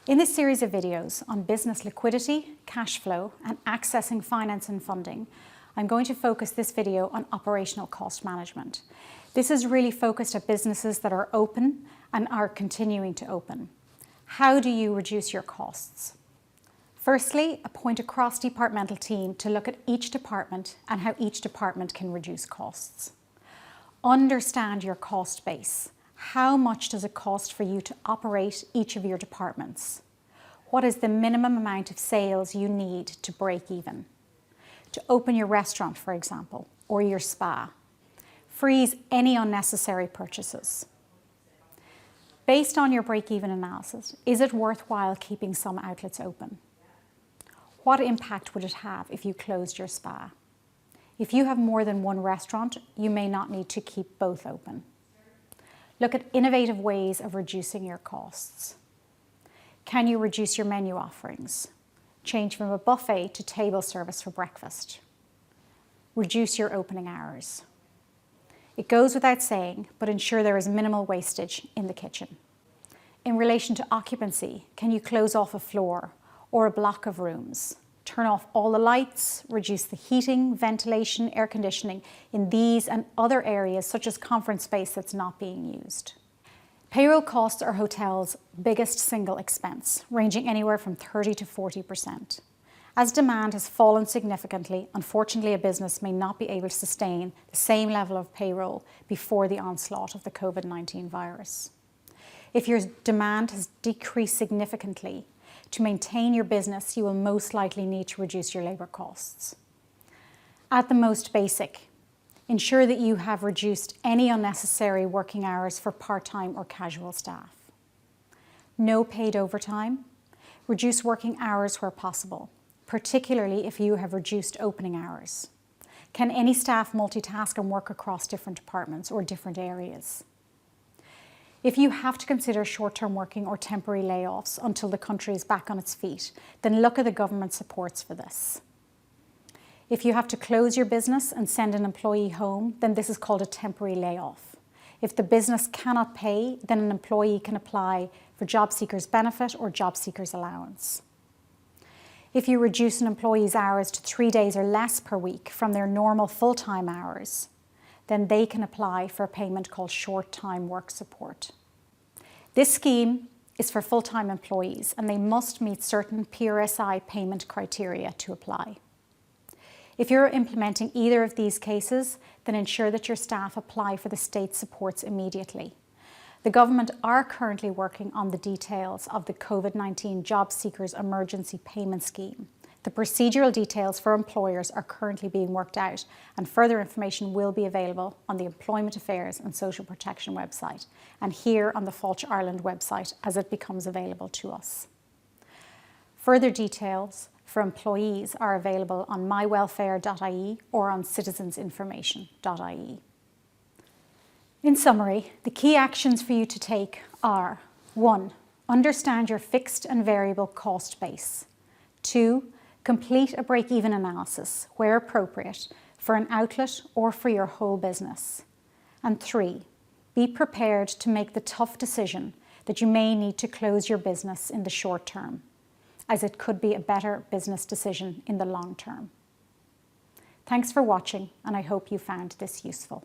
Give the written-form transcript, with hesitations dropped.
In this series of videos on business liquidity, cash flow, and accessing finance and funding, I'm going to focus this video on operational cost management. This is really focused at businesses that are open and are continuing to open. How do you reduce your costs? Firstly, appoint a cross-departmental team to look at each department and how each department can reduce costs. Understand your cost base. How much does it cost for you to operate each of your departments? What is the minimum amount of sales you need to break even? To open your restaurant, for example, or your spa. Freeze any unnecessary purchases. Based on your break-even analysis, is it worthwhile keeping some outlets open? What impact would it have if you closed your spa? If you have more than one restaurant, you may not need to keep both open. Look at innovative ways of reducing your costs. Can you reduce your menu offerings? Change from a buffet to table service for breakfast. Reduce your opening hours. It goes without saying, but ensure there is minimal wastage in the kitchen. In relation to occupancy, can you close off a floor or a block of rooms? Turn off all the lights, reduce the heating, ventilation, air conditioning in these and other areas such as conference space that's not being used. Payroll costs are hotels' biggest single expense, ranging anywhere from 30 to 40%. As demand has fallen significantly, unfortunately a business may not be able to sustain the same level of payroll before the onslaught of the COVID-19 virus. If your demand has decreased significantly, to maintain your business, you will most likely need to reduce your labour costs. At the most basic, ensure that you have reduced any unnecessary working hours for part-time or casual staff. No paid overtime. Reduce working hours where possible, particularly if you have reduced opening hours. Can any staff multitask and work across different departments or different areas? If you have to consider short-term working or temporary layoffs until the country is back on its feet, then look at the government supports for this. If you have to close your business and send an employee home, then this is called a temporary layoff. If the business cannot pay, then an employee can apply for job seekers benefit or job seekers allowance. If you reduce an employee's hours to 3 days or less per week from their normal full-time hours, then they can apply for a payment called short-time work support. This scheme is for full-time employees and they must meet certain PRSI payment criteria to apply. If you're implementing either of these cases, then ensure that your staff apply for the state supports immediately. The government are currently working on the details of the COVID-19 Job Seekers Emergency Payment Scheme. The procedural details for employers are currently being worked out and further information will be available on the Employment Affairs and Social Protection website and here on the Fáilte Ireland website as it becomes available to us. Further details for employees are available on mywelfare.ie or on citizensinformation.ie. In summary, the key actions for you to take are 1. Understand your fixed and variable cost base. 2. Complete a break-even analysis, where appropriate, for an outlet or for your whole business. And 3, be prepared to make the tough decision that you may need to close your business in the short term, as it could be a better business decision in the long term. Thanks for watching, and I hope you found this useful.